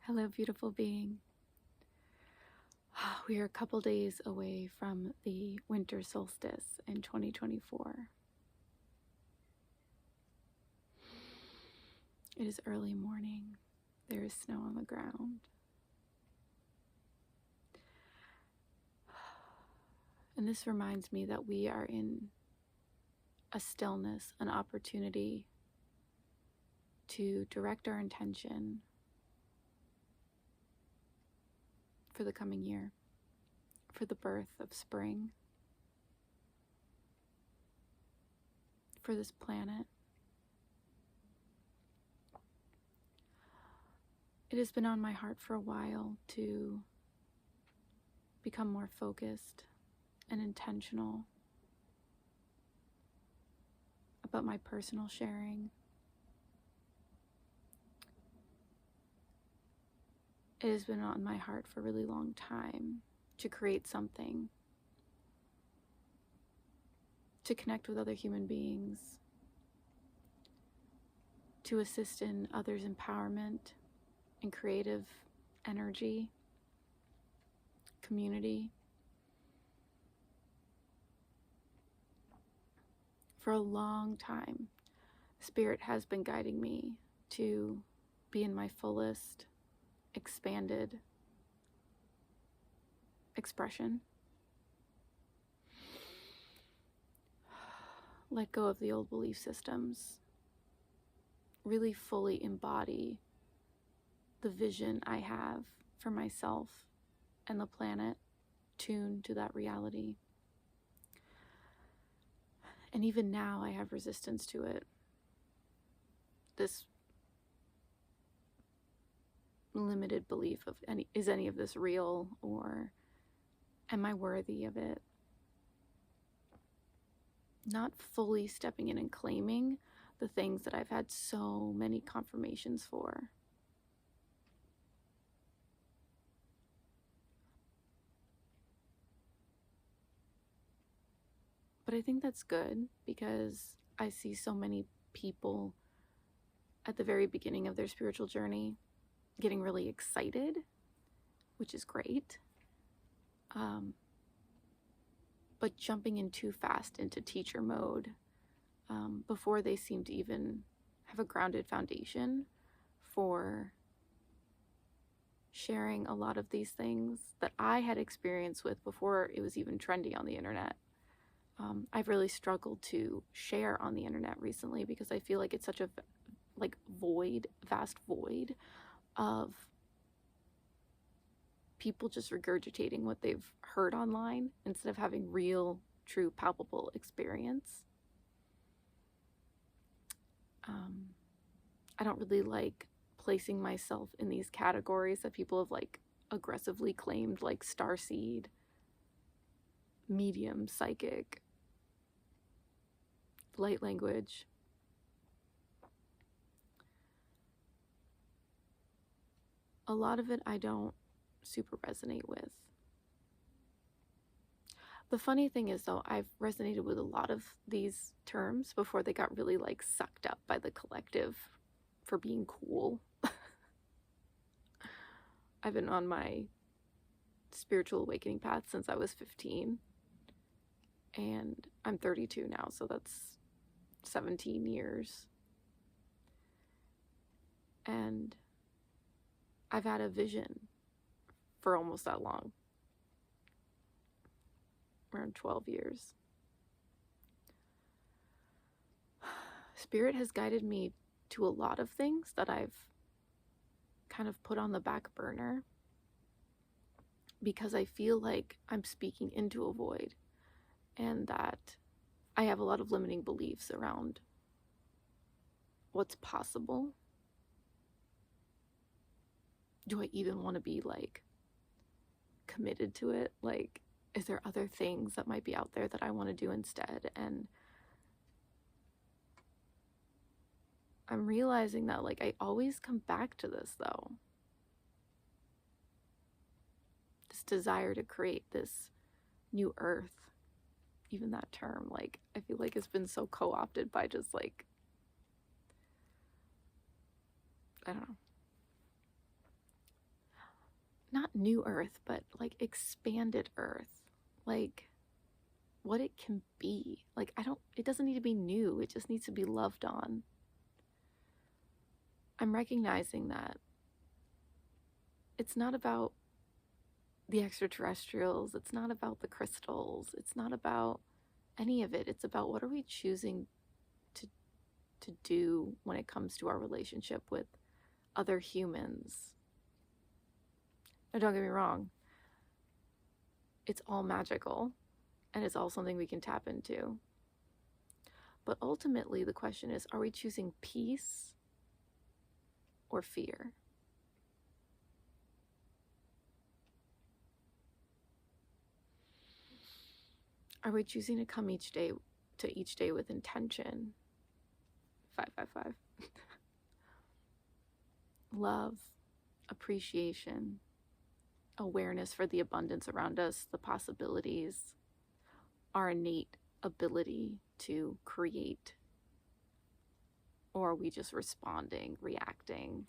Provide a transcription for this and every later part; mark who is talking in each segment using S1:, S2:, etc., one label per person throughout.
S1: Hello, beautiful being. We are a couple days away from the winter solstice in 2024. It is early morning. There is snow on the ground. And this reminds me that we are in a stillness, an opportunity to direct our intention for the coming year, for the birth of spring, for this planet. It has been on my heart for a while to become more focused and intentional about my personal sharing. It has been on my heart for a really long time to create something, to connect with other human beings, to assist in others' empowerment and creative energy, community. For a long time, Spirit has been guiding me to be in my fullest, expanded expression. Let go of the old belief systems. Really fully embody the vision I have for myself and the planet, tuned to that reality. And even now I have resistance to it. This limited belief of is any of this real, or am I worthy of it? Not fully stepping in and claiming the things that I've had so many confirmations for. But I think that's good, because I see so many people at the very beginning of their spiritual journey getting really excited, which is great, but jumping in too fast into teacher mode before they seem to even have a grounded foundation for sharing a lot of these things that I had experience with before it was even trendy on the internet. I've really struggled to share on the internet recently because I feel like it's such a vast void of people just regurgitating what they've heard online instead of having real, true, palpable experience. I don't really like placing myself in these categories that people have aggressively claimed, like starseed, medium, psychic, light language. A lot of it I don't super resonate with. The funny thing is, though, I've resonated with a lot of these terms before they got really sucked up by the collective for being cool. I've been on my spiritual awakening path since I was 15, and I'm 32 now, so that's 17 years. And I've had a vision for almost that long, around 12 years. Spirit has guided me to a lot of things that I've kind of put on the back burner because I feel like I'm speaking into a void, and that I have a lot of limiting beliefs around what's possible. Do I even want to be committed to it? Is there other things that might be out there that I want to do instead? And I'm realizing that I always come back to this, though. This desire to create this new earth, even that term, I feel like it's been so co-opted by just I don't know. not new Earth, but like expanded Earth, like what it can be. Like, it doesn't need to be new, it just needs to be loved on. I'm recognizing that it's not about the extraterrestrials, it's not about the crystals, it's not about any of it. It's about what are we choosing to do when it comes to our relationship with other humans. Now, don't get me wrong, it's all magical and it's all something we can tap into. But ultimately, the question is, are we choosing peace or fear? Are we choosing to come each day with intention? 555. Love, appreciation, awareness for the abundance around us, the possibilities, our innate ability to create? Or are we just responding, reacting,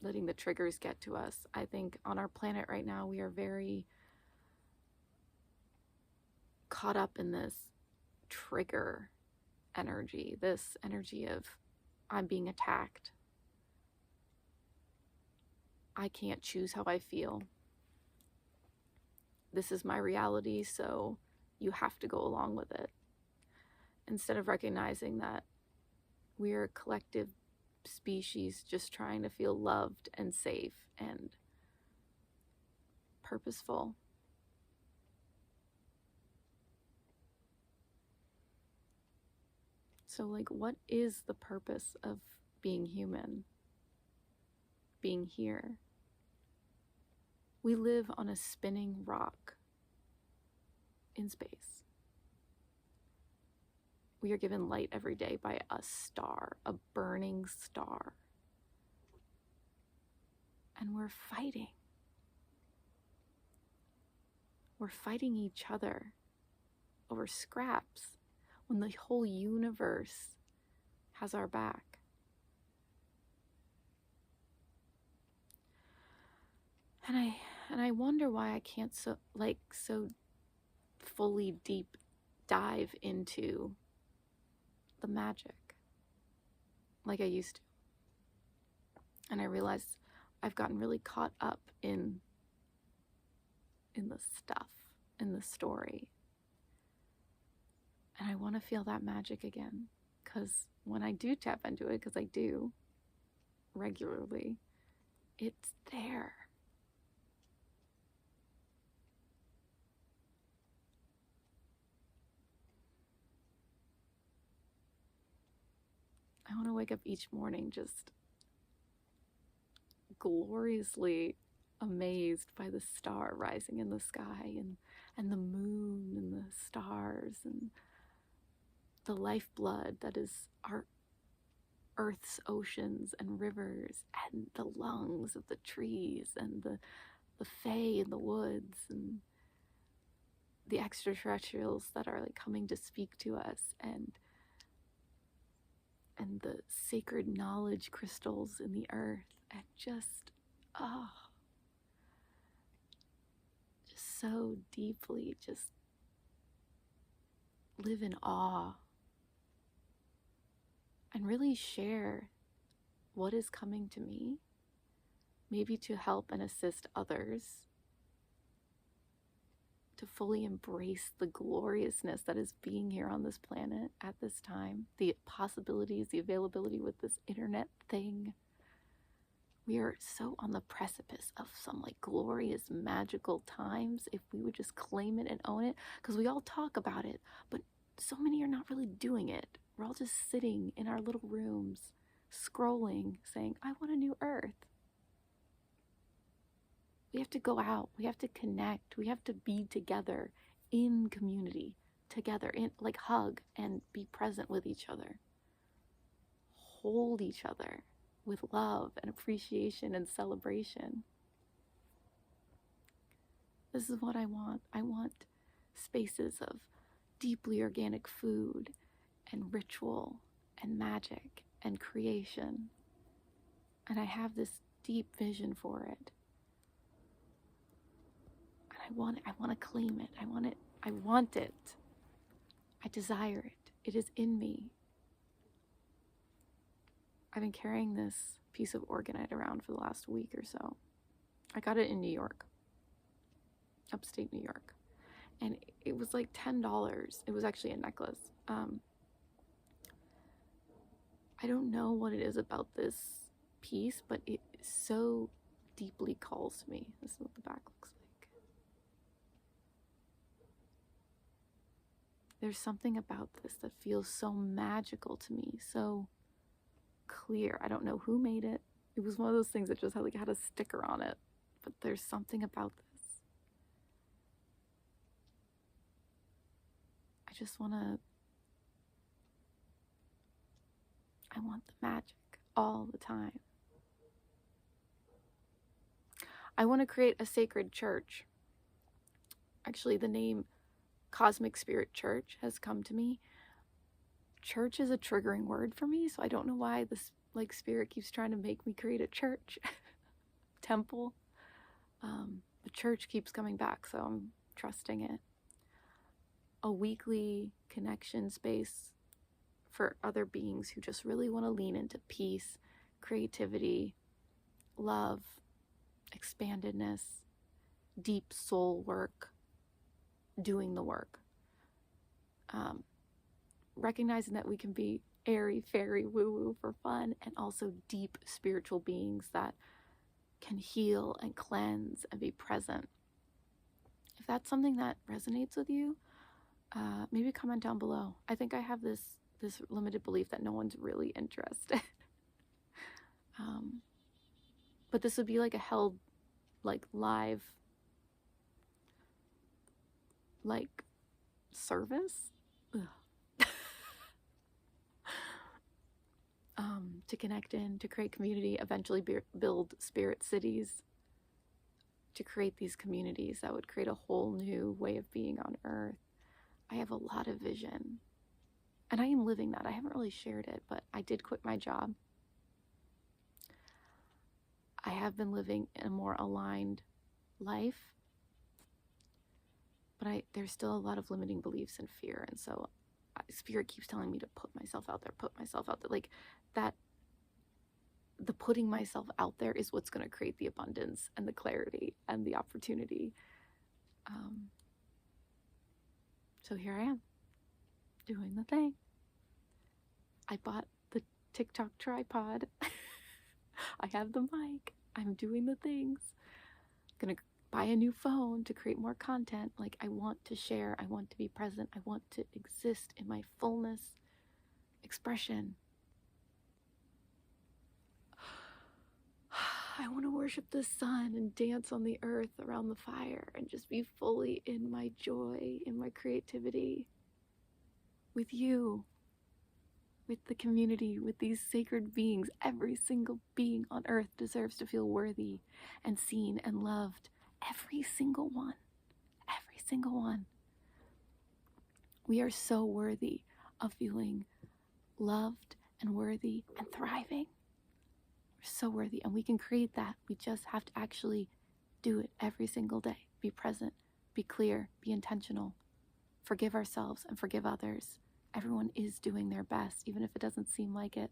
S1: letting the triggers get to us? I think on our planet right now, we are very caught up in this trigger energy, this energy of I'm being attacked. I can't choose how I feel. This is my reality, so you have to go along with it. Instead of recognizing that we're a collective species just trying to feel loved and safe and purposeful. So, like, what is the purpose of being human? Being here? We live on a spinning rock in space. We are given light every day by a star, a burning star. And we're fighting. We're fighting each other over scraps when the whole universe has our back. And I wonder why I can't so fully deep dive into the magic like I used to. And I realized I've gotten really caught up in the stuff, in the story. And I want to feel that magic again, because when I do tap into it, because I do regularly, it's there. I want to wake up each morning just gloriously amazed by the star rising in the sky, and the moon and the stars and the lifeblood that is our Earth's oceans and rivers, and the lungs of the trees, and the fae in the woods, and the extraterrestrials that are like coming to speak to us, and the sacred knowledge crystals in the earth, and just so deeply just live in awe and really share what is coming to me, maybe to help and assist others to fully embrace the gloriousness that is being here on this planet at this time, the possibilities, the availability with this internet thing. We are so on the precipice of some like glorious magical times if we would just claim it and own it, because we all talk about it, but so many are not really doing it. We're all just sitting in our little rooms, scrolling, saying, I want a new earth. We have to go out, we have to connect, we have to be together in community, together, in like hug and be present with each other. Hold each other with love and appreciation and celebration. This is what I want. I want spaces of deeply organic food and ritual and magic and creation. And I have this deep vision for it. And I want to claim it. I want it. I want it. I desire it. It is in me. I've been carrying this piece of orgonite around for the last week or so. I got it in New York, upstate New York. And it was like $10. It was actually a necklace. I don't know what it is about this piece, but it so deeply calls to me. This is what the back looks like. There's something about this that feels so magical to me, so clear. I don't know who made it. It was one of those things that just had a sticker on it, but there's something about this. I want the magic all the time. I want to create a sacred church. Actually, the name Cosmic Spirit Church has come to me. Church is a triggering word for me, so I don't know why this spirit keeps trying to make me create a church, temple. The church keeps coming back, so I'm trusting it. A weekly connection space for other beings who just really want to lean into peace, creativity, love, expandedness, deep soul work, doing the work. Recognizing that we can be airy, fairy, woo-woo for fun, and also deep spiritual beings that can heal and cleanse and be present. If that's something that resonates with you, maybe comment down below. I think I have this limited belief that no one's really interested. But this would be like a held, live, service. To connect in, to create community, eventually build spirit cities, to create these communities that would create a whole new way of being on earth. I have a lot of vision, and I am living that. I haven't really shared it, but I did quit my job. I have been living a more aligned life, but there's still a lot of limiting beliefs and fear, and so Spirit keeps telling me to put myself out there, that the putting myself out there is what's going to create the abundance and the clarity and the opportunity. So here I am, doing the thing. I bought the TikTok tripod. I have the mic. I'm doing the things. Gonna buy a new phone to create more content. I want to share. I want to be present. I want to exist in my fullness expression. I want to worship the sun and dance on the earth around the fire and just be fully in my joy, in my creativity, with you, with the community, with these sacred beings. Every single being on earth deserves to feel worthy and seen and loved. Every single one. Every single one. We are so worthy of feeling loved and worthy and thriving. We're so worthy, and we can create that. We just have to actually do it every single day. Be present, be clear, be intentional. Forgive ourselves and forgive others. Everyone is doing their best, even if it doesn't seem like it.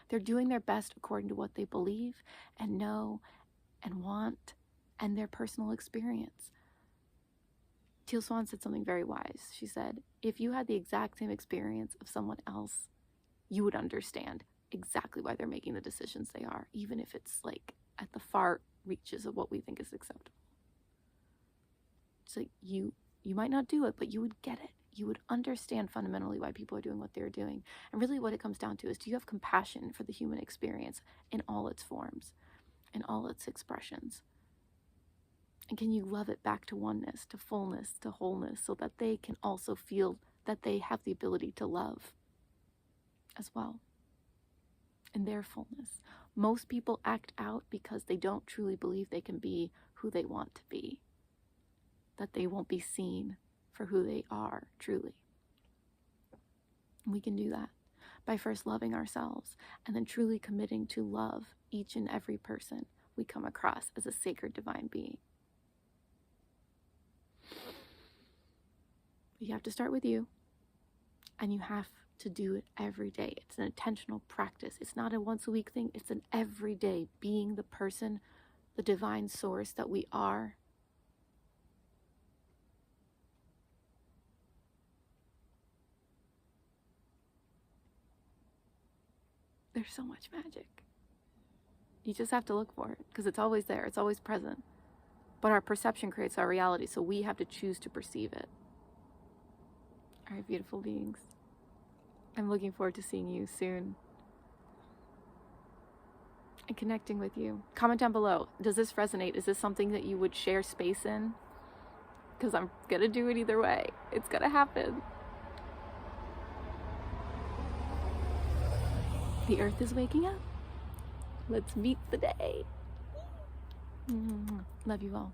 S1: They're doing their best according to what they believe and know and want and their personal experience. Teal Swan said something very wise. She said, if you had the exact same experience of someone else, you would understand exactly why they're making the decisions they are, even if it's at the far reaches of what we think is acceptable. It's you might not do it, but you would get it. You would understand fundamentally why people are doing what they're doing. And really what it comes down to is, do you have compassion for the human experience in all its forms, in all its expressions? And can you love it back to oneness, to fullness, to wholeness, so that they can also feel that they have the ability to love as well in their fullness? Most people act out because they don't truly believe they can be who they want to be, that they won't be seen for who they are truly. And we can do that by first loving ourselves and then truly committing to love each and every person we come across as a sacred divine being. You have to start with you, and you have to do it every day. It's an intentional practice. It's not a once a week thing. It's an everyday being the person, the divine source that we are. There's so much magic. You just have to look for it, because it's always there. It's always present. But our perception creates our reality, so we have to choose to perceive it. All right, beautiful beings. I'm looking forward to seeing you soon and connecting with you. Comment down below. Does this resonate? Is this something that you would share space in? Because I'm going to do it either way. It's going to happen. The earth is waking up. Let's meet the day. Love you all.